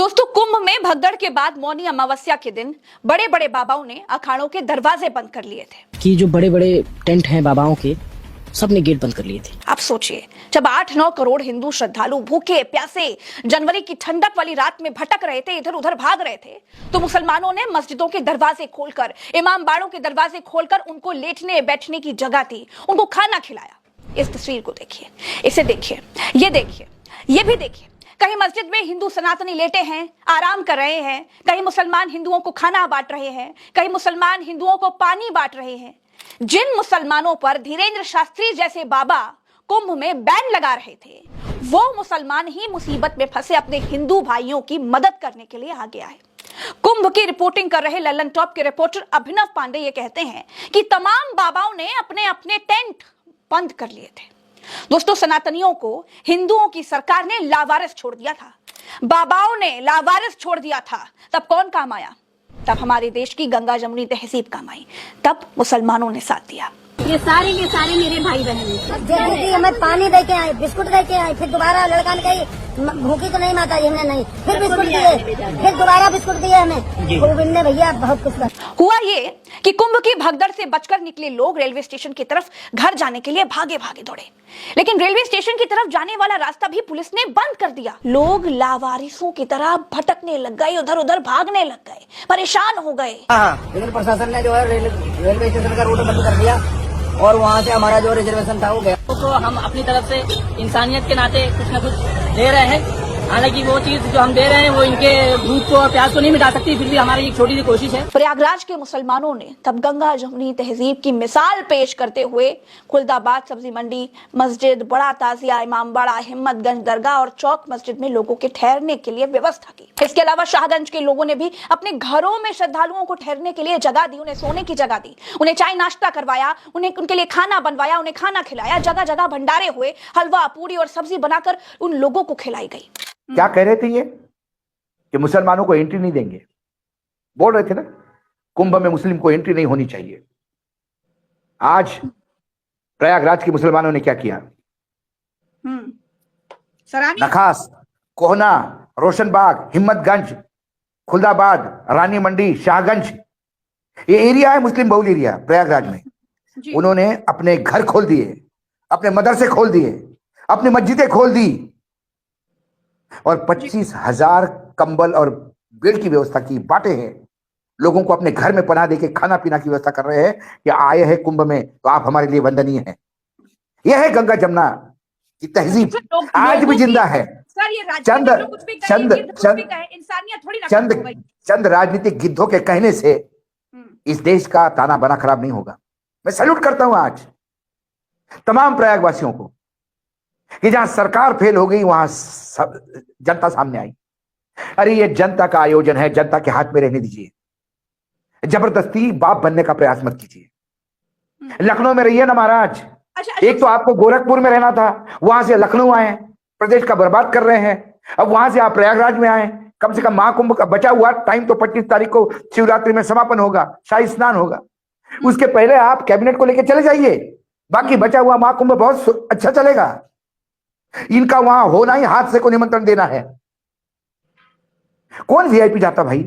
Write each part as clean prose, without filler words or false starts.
दोस्तों, कुंभ में भगदड़ के बाद मौनी अमावस्या के दिन बड़े बड़े बाबाओं ने अखाड़ों के दरवाजे बंद कर लिए थे। कि जो बड़े बड़े टेंट हैं बाबाओं के, सबने गेट बंद कर लिए थे। आप सोचिए, जब 8-9 करोड़ हिंदू श्रद्धालु भूखे प्यासे जनवरी की ठंडक वाली रात में भटक रहे थे, इधर उधर भाग रहे थे, तो मुसलमानों ने मस्जिदों के दरवाजे खोलकर, इमाम बाड़ों के दरवाजे खोलकर उनको लेटने बैठने की जगह दी, उनको खाना खिलाया। इस तस्वीर को देखिए, इसे देखिए, ये भी देखिए। कहीं मस्जिद में हिंदू सनातनी लेटे हैं, आराम कर रहे हैं, कहीं मुसलमान हिंदुओं को खाना बांट रहे हैं, कहीं मुसलमान हिंदुओं को पानी बांट रहे हैं। जिन मुसलमानों पर धीरेन्द्र शास्त्री जैसे बाबा कुंभ में बैन लगा रहे थे, वो मुसलमान ही मुसीबत में फंसे अपने हिंदू भाइयों की मदद करने के लिए आगे आए। कुंभ की रिपोर्टिंग कर रहे लल्लन टॉप के रिपोर्टर अभिनव पांडे ये कहते हैं कि तमाम बाबाओं ने अपने अपने टेंट बंद कर लिए थे। दोस्तों, सनातनियों को हिंदुओं की सरकार ने लावारिस छोड़ दिया था, बाबाओं ने लावारिस छोड़ दिया था। तब कौन काम आया? तब हमारे देश की गंगा जमुनी तहजीब काम आई, तब मुसलमानों ने साथ दिया। ये सारे के सारे मेरे भाई बहन दीदी हमें पानी दे के आए, बिस्कुट दे के आए, फिर दोबारा लड़का ने कही भूखी तो नहीं माता जी, हमने नहीं, फिर बिस्कुट दिए, फिर दोबारा बिस्कुट दिए हमें। गोविंद ने भैया बहुत कुछ कर। हुआ ये कि कुंभ की भगदड़ से बचकर निकले लोग रेलवे स्टेशन की तरफ घर जाने के लिए भागे भागे दौड़े, लेकिन रेलवे स्टेशन की तरफ जाने वाला रास्ता भी पुलिस ने बंद कर दिया। लोग लावारिसों की तरह भटकने लग गए, उधर उधर भागने लग गए, परेशान हो गए। लेकिन प्रशासन ने जो है रेलवे स्टेशन का रूट बंद कर दिया और वहाँ से हमारा जो रिजर्वेशन था वो गया। तो हम अपनी तरफ से इंसानियत के नाते कुछ न कुछ दे रहे हैं। हालांकि वो चीज जो हम दे रहे हैं वो इनके भूख को और प्यास को नहीं मिटा सकती, फिर भी हमारी एक छोटी सी कोशिश है। प्रयागराज के मुसलमानों ने तब गंगा जमुनी तहजीब की मिसाल पेश करते हुए खुलदाबाद सब्जी मंडी, मस्जिद, बड़ा ताजिया, इमामबाड़ा, हिम्मतगंज दरगाह और चौक मस्जिद में लोगों के ठहरने के लिए व्यवस्था की। इसके अलावा शाहगंज के लोगों ने भी अपने घरों में श्रद्धालुओं को ठहरने के लिए जगह दी, उन्हें सोने की जगह दी, उन्हें चाय नाश्ता करवाया, उन्हें उनके लिए खाना बनवाया, उन्हें खाना खिलाया। जगह जगह भंडारे हुए, हलवा पूरी और सब्जी बनाकर उन लोगों को खिलाई गई। क्या कह रहे थे ये कि मुसलमानों को एंट्री नहीं देंगे, बोल रहे थे ना, कुंभ में मुस्लिम को एंट्री नहीं होनी चाहिए। आज प्रयागराज के मुसलमानों ने क्या किया? नखास, कोहना, रोशनबाग, हिम्मतगंज, खुलदाबाद, रानी मंडी, शाहगंज, ये एरिया है मुस्लिम बहुल एरिया प्रयागराज में। उन्होंने अपने घर खोल दिए, अपने मदरसे खोल दिए, अपनी मस्जिदें खोल दी और 25,000 कंबल और बेड की व्यवस्था की, बांटे हैं। लोगों को अपने घर में पनाह देके खाना पीना की व्यवस्था कर रहे हैं कि आए हैं कुंभ में तो आप हमारे लिए वंदनीय हैं। यह है गंगा जमुना की तहजीब, आज भी जिंदा है। चंद राजनीतिक गिद्धों के कहने से इस देश का ताना बना खराब नहीं होगा। मैं सैल्यूट करता हूं आज तमाम प्रयागवासियों को कि जहां सरकार फेल हो गई वहां जनता सामने आई। अरे ये जनता का आयोजन है, जनता के हाथ में रहने दीजिए, जबरदस्ती बाप बनने का प्रयास मत कीजिए। लखनऊ में रहिए ना महाराज। एक तो आपको गोरखपुर में रहना था, वहां से लखनऊ आए, प्रदेश का बर्बाद कर रहे हैं। अब वहां से आप प्रयागराज में आए। कम से कम महाकुंभ का बचा हुआ टाइम तो 25 तारीख को शिवरात्रि में समापन होगा, शाही स्नान होगा, उसके पहले आप कैबिनेट को लेकर चले जाइए। बाकी बचा हुआ महाकुंभ बहुत अच्छा चलेगा। इनका वहां होना ही हादसे को निमंत्रण देना है। कौन वीआईपी जाता भाई?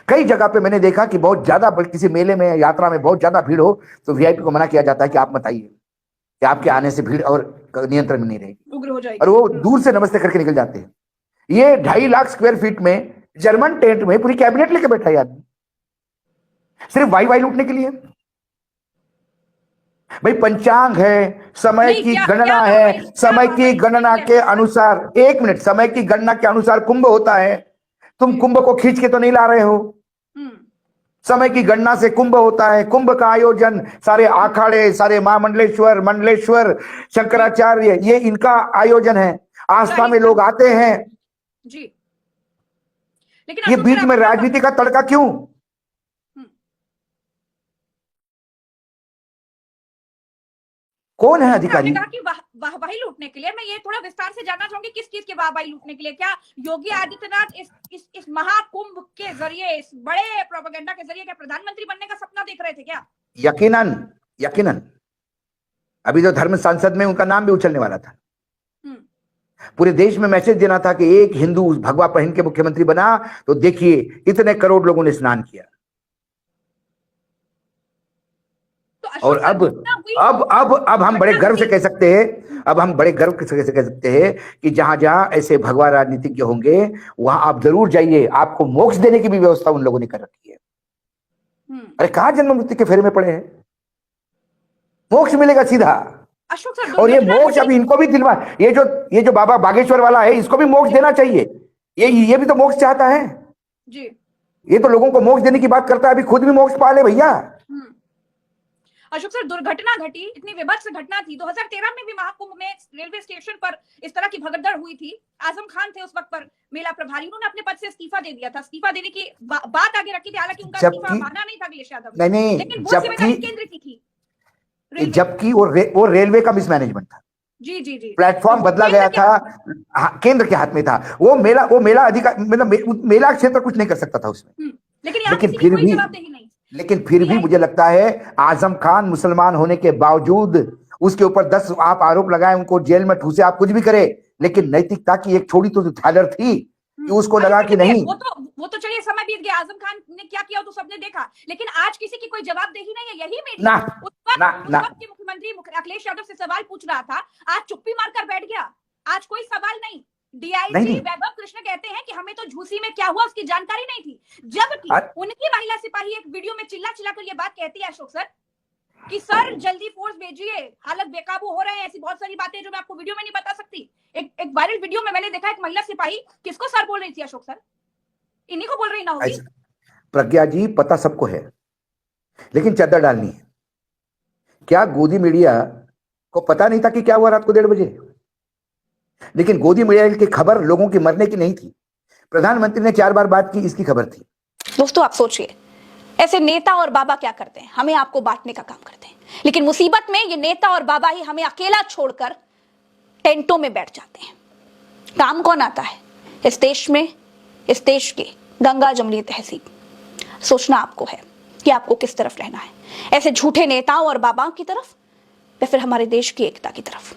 कई जगह पे मैंने देखा कि बहुत ज्यादा किसी मेले में, यात्रा में बहुत ज्यादा भीड़ हो तो वीआईपी को मना किया जाता है कि आप मत आइए, कि आपके आने से भीड़ और नियंत्रण में नहीं रहेगी, उग्र हो जाएगी, और वो दूर से नमस्ते करके निकल जाते हैं। ये 2.5 लाख स्क्वायर फीट में जर्मन टेंट में पूरी कैबिनेट लेके बैठा है आदमी, सिर्फ वाई लूटने के लिए। भाई पंचांग है, समय की गणना है, समय की गणना के अनुसार, 1 मिनट, समय की गणना के अनुसार कुंभ होता है। तुम कुंभ को खींच के तो नहीं ला रहे हो, समय की गणना से कुंभ होता है। कुंभ का आयोजन सारे आखाड़े, सारे मंडलेश्वर, शंकराचार्य, ये इनका आयोजन है। आस्था में लोग आते हैं जी, लेकिन ये बीच में राजनीति का तड़का क्यों? कौन है अधिकारी? कहा कि वाहवाही लूटने के लिए। मैं ये थोड़ा विस्तार से जानना चाहूंगी, किस चीज की वाहवाही लूटने के लिए? क्या योगी आदित्यनाथ इस महाकुंभ के जरिए, इस बड़े प्रोपेगेंडा के जरिए क्या प्रधानमंत्री बनने का सपना देख रहे थे क्या? यकीनन। अभी तो धर्म संसद में उनका नाम भी उछलने वाला था। पूरे देश में मैसेज देना था कि एक हिंदू भगवा पहन के मुख्यमंत्री बना तो देखिए इतने करोड़ लोगों ने स्नान किया। तो अशोक और सर, अब घटना हुई, अब हम बड़े गर्व से कह सकते हैं, अब हम बड़े गर्व से कह सकते हैं कि जहां जहां ऐसे भगवा राजनीतिज्ञ होंगे वहां आप जरूर जाइए, आपको मोक्ष देने की भी व्यवस्था उन लोगों ने कर रखी है। अरे कहां जन्म मृत्यु के फेरे में पड़े हैं, मोक्ष मिलेगा सीधा। अशोक सर, और ये दुर्घटना मोक्ष अभी इनको भी दिलवा, ये जो बाबा बागेश्वर वाला है इसको भी मोक्ष देना चाहिए। ये भी तो मोक्ष चाहता है जी। ये तो लोगों को मोक्ष देने की बात करता है, अभी खुद भी मोक्ष पा ले भैया। अशोक सर, दुर्घटना घटी, इतनी विभत्स घटना थी। 2013 में भी महाकुंभ में रेलवे स्टेशन पर इस तरह की भगदड़ हुई थी। आजम खान थे उस वक्त पर मेला प्रभारी, उन्होंने अपने पद से इस्तीफा दे दिया था। इस्तीफा देने की बात आगे रखी थी, हालांकि उनका इस्तीफा माना नहीं था अखिलेश यादव, नहीं, लेकिन वो जिम्मेदारी केंद्र की थी, जबकि वो रेलवे का मिसमैनेजमेंट था। जी जी जी, प्लेटफॉर्म बदला गया था, केंद्र के हाथ में था। वो मेला अधिकार, मतलब मेला क्षेत्र कुछ नहीं कर सकता था उसमें। लेकिन फिर भी मुझे लगता है आजम खान मुसलमान होने के बावजूद उसके ऊपर 10 आप आरोप लगाए, उनको जेल में ठूसे, आप कुछ भी करे, लेकिन नैतिकता की एक छोड़ी तो थालर थी कि उसको लगा कि नहीं। वो तो चलिए, समय बीत गया, आजम खान ने क्या किया तो सबने देखा, लेकिन आज किसी की कोई जवाबदेही नहीं है। यही मीडिया उस वक्त के मुख्यमंत्री अखिलेश यादव से सवाल पूछ रहा था, आज चुप्पी मारकर बैठ गया, आज कोई सवाल नहीं। डीआईजी वैभव कृष्ण कहते हैं कि हमें तो झूसी में क्या हुआ उसकी जानकारी नहीं थी, जबकि उनकी महिला सिपाही एक वीडियो में चिल्ला चिल्ला कर ये बात कहती है अशोक सर कि सर जल्दी फोर्स भेजिए, हालत बेकाबू हो रहे हैं। ऐसी बहुत सारी बातें जो मैं आपको वीडियो में नहीं बता सकती। एक वायरल वीडियो में मैंने देखा एक महिला सिपाही किसको सर बोल रही थी अशोक सर, इन्हीं को बोल रही ना होगी। प्रज्ञा जी, पता सबको है, लेकिन चद्दर डालनी है। क्या गोदी मीडिया को पता नहीं था कि क्या हुआ रात को 1:30 बजे? लेकिन गोदी मीडिया की खबर लोगों की मरने की नहीं थी, प्रधानमंत्री ने 4 बार बात की, इसकी खबर थी। दोस्तों आप सोचिए, ऐसे नेता और बाबा क्या करते हैं, हमें आपको बांटने का काम करते हैं, लेकिन मुसीबत में ये नेता और बाबा ही हमें अकेला छोड़कर टेंटों में बैठ जाते हैं। काम कौन आता है इस देश में, इस देश के गंगा जमनी तहजीब? सोचना आपको है कि आपको किस तरफ रहना है, ऐसे झूठे नेताओं और बाबाओं की तरफ या फिर हमारे देश की एकता की तरफ।